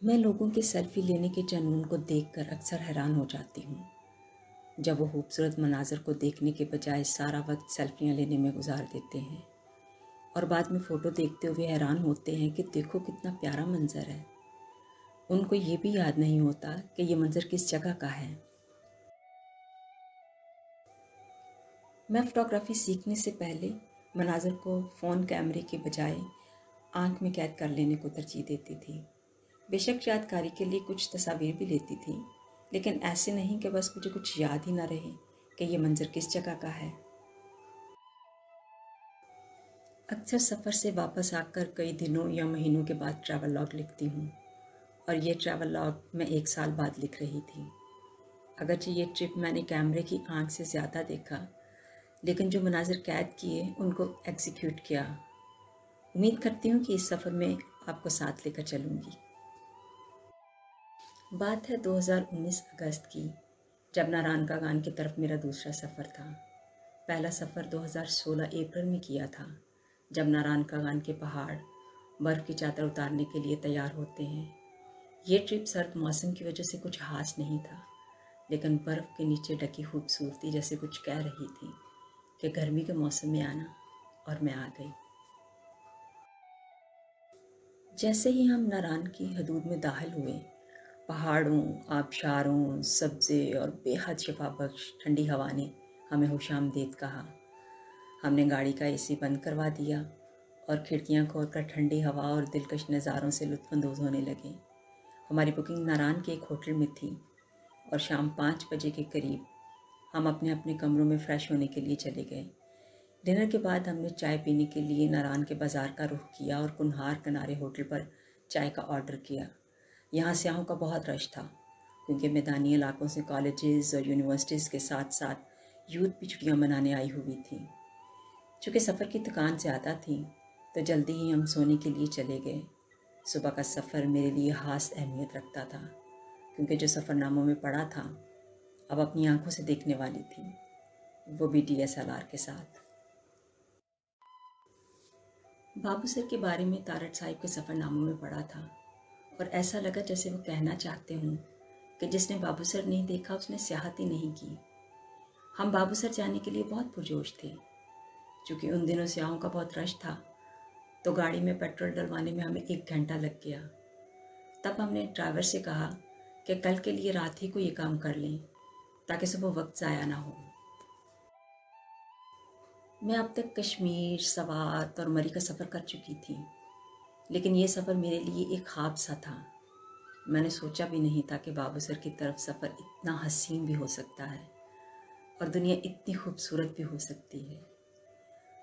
मैं लोगों के सेल्फी लेने के जुनून को देखकर अक्सर हैरान हो जाती हूँ, जब वो खूबसूरत मनाज़र को देखने के बजाय सारा वक्त सेल्फियाँ लेने में गुजार देते हैं और बाद में फ़ोटो देखते हुए हैरान होते हैं कि देखो कितना प्यारा मंज़र है। उनको ये भी याद नहीं होता कि ये मंज़र किस जगह का है। मैं फ़ोटोग्राफ़ी सीखने से पहले मनाज़र को फ़ोन कैमरे के बजाय आँख में कैद कर लेने को तरजीह देती थी। बेशक यादगारी के लिए कुछ तस्वीर भी लेती थी, लेकिन ऐसे नहीं कि बस मुझे कुछ याद ही ना रहे कि ये मंज़र किस जगह का है। अक्सर सफ़र से वापस आकर कई दिनों या महीनों के बाद ट्रैवल लॉग लिखती हूँ, और ये ट्रैवल लॉग मैं 1 साल बाद लिख रही थी। अगरचे ये ट्रिप मैंने कैमरे की आँख से ज़्यादा देखा, लेकिन जो मनाज़िर कैद किए उनको एग्जीक्यूट किया। उम्मीद करती हूँ कि इस सफ़र में आपको साथ लेकर चलूँगी। बात है 2019 अगस्त की, जब नारायण कागान की तरफ मेरा दूसरा सफ़र था। पहला सफ़र 2016 अप्रैल में किया था, जब नारायण कागान के पहाड़ बर्फ़ की चादर उतारने के लिए तैयार होते हैं। ये ट्रिप सर्द मौसम की वजह से कुछ खास नहीं था, लेकिन बर्फ़ के नीचे ढकी खूबसूरती जैसे कुछ कह रही थी कि गर्मी के मौसम में आना, और मैं आ गई। जैसे ही हम नारायण की हदूद में दाखिल हुए, पहाड़ों, आबशारों, सब्ज़े और बेहद शफाबख्श ठंडी हवा ने हमें खुशामदीद कहा। हमने गाड़ी का एसी बंद करवा दिया और खिड़कियां खोलकर ठंडी हवा और दिलकश नज़ारों से लुत्फ़अंदोज़ होने लगे। हमारी बुकिंग नारायण के एक होटल में थी और शाम 5 बजे के करीब हम अपने अपने कमरों में फ़्रेश होने के लिए चले गए। डिनर के बाद हमने चाय पीने के लिए नारायण के बाज़ार का रुख किया और कुनहार किनारे होटल पर चाय का ऑर्डर किया। यहाँ सयाहों का बहुत रश था, क्योंकि मैदानी इलाकों से कॉलेजेस और यूनिवर्सिटीज़ के साथ साथ यूथ भी छुट्टियाँ मनाने आई हुई थी। चूँकि सफ़र की थकान ज़्यादा थी, तो जल्दी ही हम सोने के लिए चले गए। सुबह का सफ़र मेरे लिए ख़ास अहमियत रखता था, क्योंकि जो सफ़रनामों में पढ़ा था अब अपनी आंखों से देखने वाली थी, वो भी DSLR के साथ। बाबू सर के बारे में तारड़ साहिब के सफ़रनामों में पढ़ा था, और ऐसा लगा जैसे वो कहना चाहते हों कि जिसने बाबू सर नहीं देखा उसने सियाहत ही नहीं की। हम बाबू सर जाने के लिए बहुत पुरजोश थे। चूँकि उन दिनों सियाहों का बहुत रश था, तो गाड़ी में पेट्रोल डलवाने में हमें 1 घंटा लग गया। तब हमने ड्राइवर से कहा कि कल के लिए रात ही को ये काम कर लें, ताकि सुबह वक्त ज़ाया ना हो। मैं अब तक कश्मीर, सवात और मरी का सफ़र कर चुकी थी, लेकिन ये सफ़र मेरे लिए एक ख्वाब सा था। मैंने सोचा भी नहीं था कि बाबू सर की तरफ सफ़र इतना हसीन भी हो सकता है और दुनिया इतनी खूबसूरत भी हो सकती है।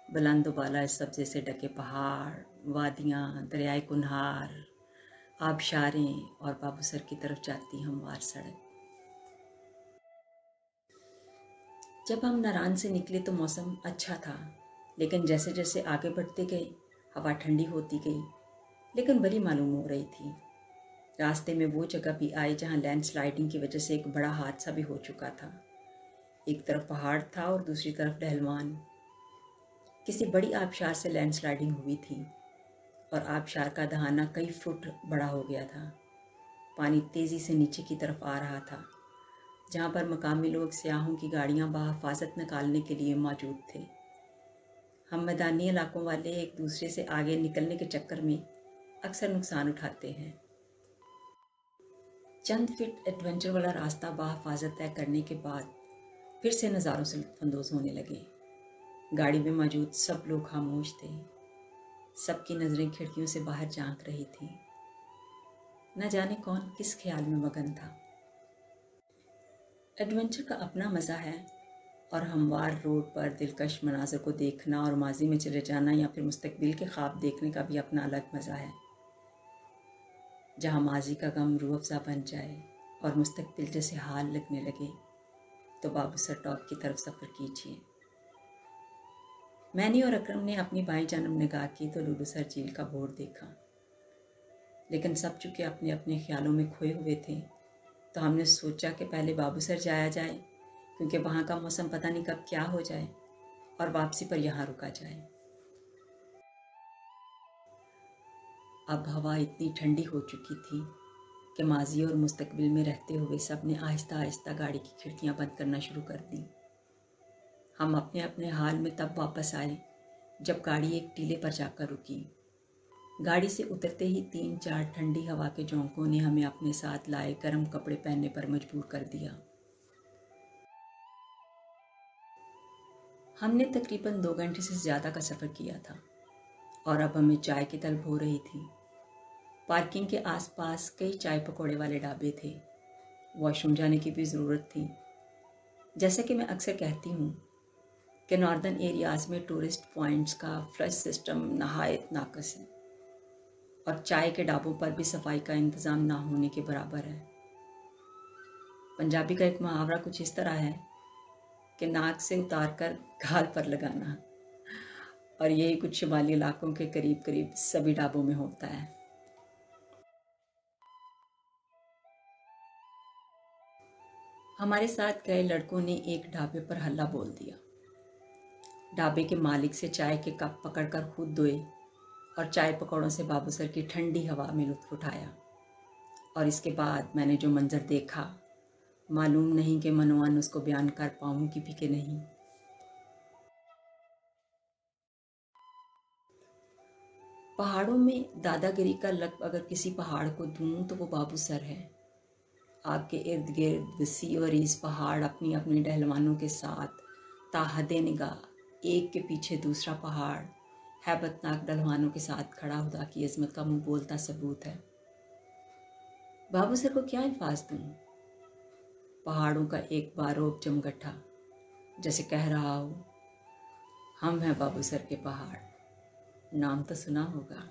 बुलंद बाला सब्ज़े से ढके पहाड़, वादियाँ, दरियाए कुनहार, आबशारें और बाबू सर की तरफ जाती हमवार सड़क। जब हम नारायण से निकले तो मौसम अच्छा था, लेकिन जैसे जैसे आगे बढ़ते गए हवा ठंडी होती गई, लेकिन बड़ी मालूम हो रही थी। रास्ते में वो जगह भी आई जहाँ लैंडस्लाइडिंग की वजह से एक बड़ा हादसा भी हो चुका था। एक तरफ पहाड़ था और दूसरी तरफ ढलवान। किसी बड़ी आबशार से लैंडस्लाइडिंग हुई थी और आबशार का दहाना कई फुट बड़ा हो गया था। पानी तेज़ी से नीचे की तरफ आ रहा था, जहाँ पर मकामी लोग सयाहों की गाड़ियाँ बहिफाजत निकालने के लिए मौजूद थे। हम मैदानी इलाकों वाले एक दूसरे से आगे निकलने के चक्कर में अक्सर नुकसान उठाते हैं। चंद फीट एडवेंचर वाला रास्ता बहिफाजत तय करने के बाद फिर से नज़ारों से लुत्फ़अंदोज़ होने लगे। गाड़ी में मौजूद सब लोग खामोश थे। सबकी नज़रें खिड़कियों से बाहर झांक रही थीं। न जाने कौन किस ख्याल में मगन था। एडवेंचर का अपना मज़ा है, और हमवार रोड पर दिलकश मनाज़र को देखना और माजी में चले जाना या फिर मुस्तकबिल के ख्वाब देखने का भी अपना अलग मज़ा है। जहाँ माजी का गम रूह अफ़ज़ा बन जाए और मुस्तकबिल जैसे हाल लगने लगे, तो बाबू सर टॉप की तरफ सफ़र कीजिए। मैंने और अकरम ने अपनी बाईं जानब निगाह की तो लुलू सर झील का बोर्ड देखा, लेकिन सब चूँकि अपने अपने ख्यालों में खोए हुए थे, तो हमने सोचा कि पहले बाबू सर जाया जाए, क्योंकि वहाँ का मौसम पता नहीं कब क्या हो जाए और वापसी पर यहाँ रुका जाए। अब हवा इतनी ठंडी हो चुकी थी कि माजी और मुस्तकबिल में रहते हुए सब ने आहिस्ता आहिस्ता गाड़ी की खिड़कियां बंद करना शुरू कर दी। हम अपने अपने हाल में तब वापस आए जब गाड़ी एक टीले पर जाकर रुकी। गाड़ी से उतरते ही 3-4 ठंडी हवा के झोंकों ने हमें अपने साथ लाए गर्म कपड़े पहनने पर मजबूर कर दिया। हमने तकरीबन 2 घंटे से ज़्यादा का सफ़र किया था और अब हमें चाय की तलब हो रही थी। पार्किंग के आसपास कई चाय पकौड़े वाले ढाबे थे। वॉशरूम जाने की भी ज़रूरत थी। जैसा कि मैं अक्सर कहती हूँ कि नॉर्दर्न एरियाज़ में टूरिस्ट पॉइंट्स का फ्लश सिस्टम नहायत नाकस है और चाय के ढाबों पर भी सफाई का इंतज़ाम ना होने के बराबर है। पंजाबी का एक मुहावरा कुछ इस तरह है कि नाक से उतार कर गाल पर लगाना, और यही कुछ शुमाली इलाकों के करीब करीब सभी ढाबों में होता है। हमारे साथ गए लड़कों ने एक ढाबे पर हल्ला बोल दिया। ढाबे के मालिक से चाय के कप पकड़कर खुद धोए और चाय पकौड़ों से बाबू सर की ठंडी हवा में लुत्फ उठाया। और इसके बाद मैंने जो मंजर देखा, मालूम नहीं कि मनोअन उसको बयान कर पाऊंगी भी कि नहीं। पहाड़ों में दादागिरी का लक़्ब अगर किसी पहाड़ को दूं तो वो बाबू सर है। आग के इर्द गिर्द वसी और इस पहाड़ अपनी अपनी डहलवानों के साथ ताहदे निगाह एक के पीछे दूसरा पहाड़ हैबतनाक डहलवानों के साथ खड़ा खुदा की अजमत का मुंह बोलता सबूत है। बाबू सर को क्या अल्फाज दूं? पहाड़ों का एक बारोब जमगट्ठा जैसे कह रहा हो, हम हैं बाबू सर के पहाड़। नाम तो सुना होगा।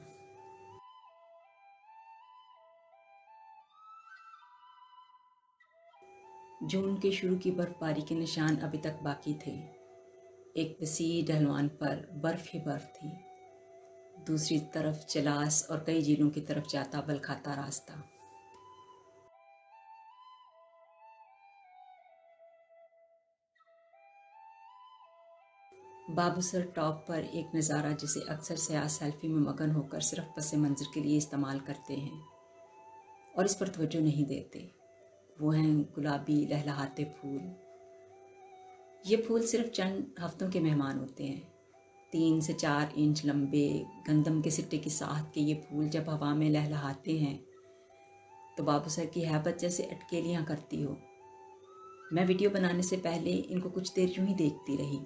जून के शुरू की बर्फबारी के निशान अभी तक बाकी थे। एक वसी ढलवान पर बर्फ ही बर्फ थी, दूसरी तरफ चलास और कई झीलों की तरफ जाता बल खाता रास्ता। बाबू सर टॉप पर एक नज़ारा जिसे अक्सर सयाह सेल्फी में मगन होकर सिर्फ पस मंज़र के लिए इस्तेमाल करते हैं और इस पर तवज्जो नहीं देते। वो हैं गुलाबी लहलहाते फूल। ये फूल सिर्फ चंद हफ्तों के मेहमान होते हैं। 3 से 4 इंच लंबे गंदम के सिट्टे की साथ के ये फूल जब हवा में लहलहाते हैं तो बाबू सर की हैबत जैसे अटकेलियाँ करती हो। मैं वीडियो बनाने से पहले इनको कुछ देर यूं ही देखती रही।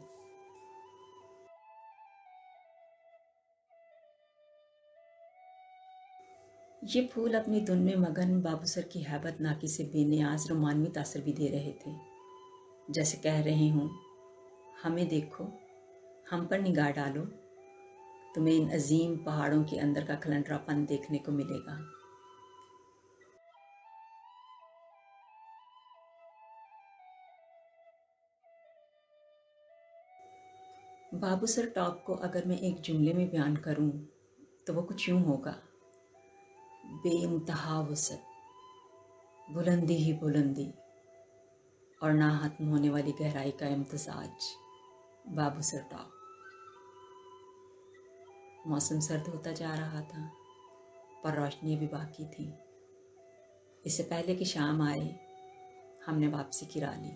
ये फूल अपनी धुन में मगन बाबू सर की हैबत नाकी से बेनियाज रोमानवी तासर भी दे रहे थे, जैसे कह रहे हों, हमें देखो, हम पर निगाह डालो, तुम्हें इन अजीम पहाड़ों के अंदर का खलंडरापन देखने को मिलेगा। बाबू सर टॉप को अगर मैं एक जुमले में बयान करूं तो वो कुछ यूं होगा, बेइंतहा वसअत, बुलंदी ही बुलंदी और ना खत्म होने वाली गहराई का इम्तिजाज। बाबू सर टॉप। मौसम सर्द होता जा रहा था पर रोशनी अभी बाकी थी। इससे पहले कि शाम आए हमने वापसी की राह ली।